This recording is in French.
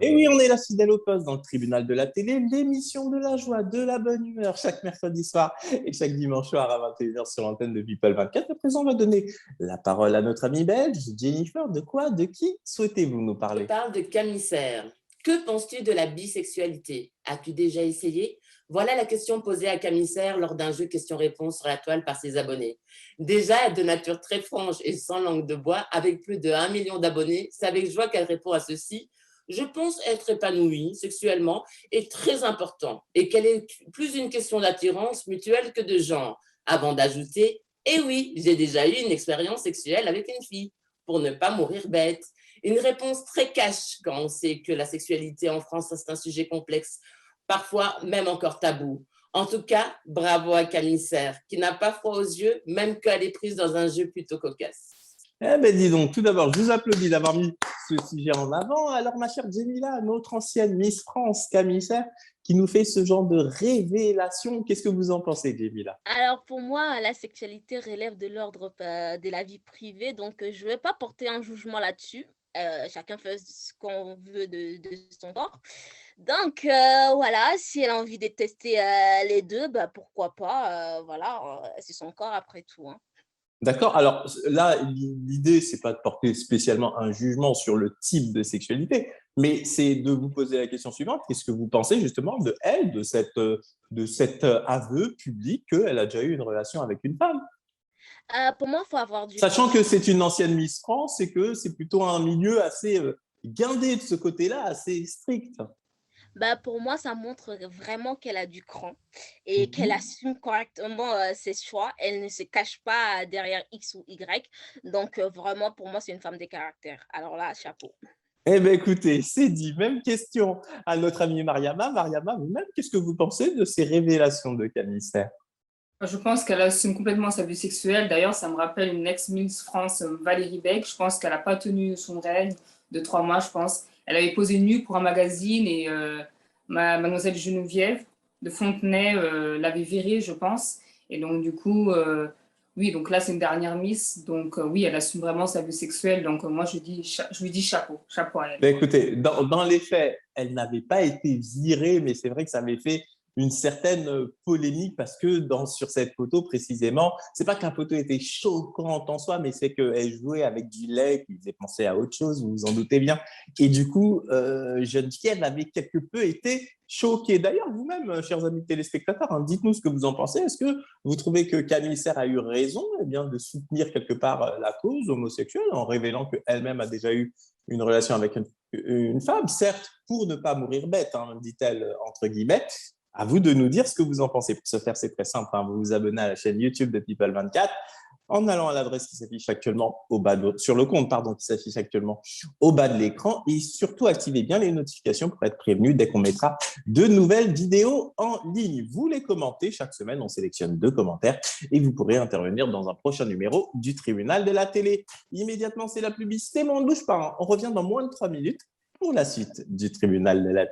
Et oui, on est la fidèle au poste dans le tribunal de la télé, l'émission de la joie, de la bonne humeur, chaque mercredi soir et chaque dimanche soir à 21h sur l'antenne de People 24. À présent, on va donner la parole à notre amie belge, Jennifer. De quoi, de qui souhaitez-vous nous Je parler? parle de Camissaire. Que penses-tu de la bisexualité? As-tu déjà essayé? Voilà la question posée à Camissaire lors d'un jeu questions-réponses sur la toile par ses abonnés. Déjà de nature très franche et sans langue de bois, avec plus de 1 million d'abonnés, c'est avec joie qu'elle répond à ceci. Je pense être épanouie sexuellement est très important et qu'elle est plus une question d'attirance mutuelle que de genre. Avant d'ajouter, eh oui, j'ai déjà eu une expérience sexuelle avec une fille, pour ne pas mourir bête. Une réponse très cash quand on sait que la sexualité en France, c'est un sujet complexe, parfois même encore tabou. En tout cas, bravo à Camissaire, qui n'a pas froid aux yeux, même quand elle est prise dans un jeu plutôt cocasse. Eh bien, dis donc, tout d'abord, je vous applaudis d'avoir mis ce sujet en avant. Alors, ma chère Jamila, notre ancienne Miss France, Camille Serre, qui nous fait ce genre de révélation. Qu'est-ce que vous en pensez, Jamila? Alors pour moi, la sexualité relève de l'ordre de la vie privée, donc je ne vais pas porter un jugement là-dessus. Chacun fait ce qu'on veut de son corps. Donc voilà, si elle a envie de tester les deux, bah, pourquoi pas. Voilà, c'est son corps après tout, hein. D'accord. Alors là, l'idée, c'est pas de porter spécialement un jugement sur le type de sexualité, mais c'est de vous poser la question suivante. Qu'est-ce que vous pensez justement de elle, de cet aveu public qu'elle a déjà eu une relation avec une femme? Pour moi, il faut avoir du Sachant que c'est une ancienne Miss France et que c'est plutôt un milieu assez guindé de ce côté-là, assez strict. Bah, pour moi, ça montre vraiment qu'elle a du cran et qu'elle Mhm. assume correctement ses choix. Elle ne se cache pas derrière X ou Y. Donc, vraiment, pour moi, c'est une femme de caractère. Alors là, chapeau. Eh bien, écoutez, c'est dit. Même question à notre amie Mariama. Mariama, vous-même, qu'est-ce que vous pensez de ces révélations de Canister? Je pense qu'elle assume complètement sa vie sexuelle. D'ailleurs, ça me rappelle une ex-Miss France, Valérie Beck. Je pense qu'elle n'a pas tenu son règne de 3 mois, je pense. Elle avait posé nue pour un magazine et mademoiselle Geneviève de Fontenay l'avait virée, je pense. Et donc, du coup, oui, donc là, c'est une dernière Miss. Donc, oui, elle assume vraiment sa vie sexuelle. Donc, moi, je lui dis chapeau. Chapeau à elle. Ben, écoutez, dans les faits, elle n'avait pas été virée, mais c'est vrai que ça avait fait une certaine polémique parce que sur cette photo précisément, c'est pas que la photo était choquante en soi, mais c'est qu'elle jouait avec du lait qui faisait penser à autre chose, vous vous en doutez bien. Et du coup, Geneviève avait quelque peu été choquée. D'ailleurs, vous-même, chers amis téléspectateurs, hein, dites-nous ce que vous en pensez. Est-ce que vous trouvez que Camille Serre a eu raison bien, de soutenir quelque part la cause homosexuelle en révélant qu'elle-même a déjà eu une relation avec une femme, certes, pour ne pas mourir bête, hein, dit-elle entre guillemets. À vous de nous dire ce que vous en pensez. Pour ce faire, c'est très simple, hein. Vous vous abonnez à la chaîne YouTube de People 24 en allant à l'adresse qui s'affiche actuellement sur le compte qui s'affiche actuellement au bas de l'écran, et surtout activez bien les notifications pour être prévenu dès qu'on mettra de nouvelles vidéos en ligne. Vous les commentez chaque semaine, on sélectionne 2 commentaires et vous pourrez intervenir dans un prochain numéro du tribunal de la télé. Immédiatement, c'est la publicité, mais on ne bouge pas, hein. On revient dans moins de 3 minutes pour la suite du tribunal de la télé.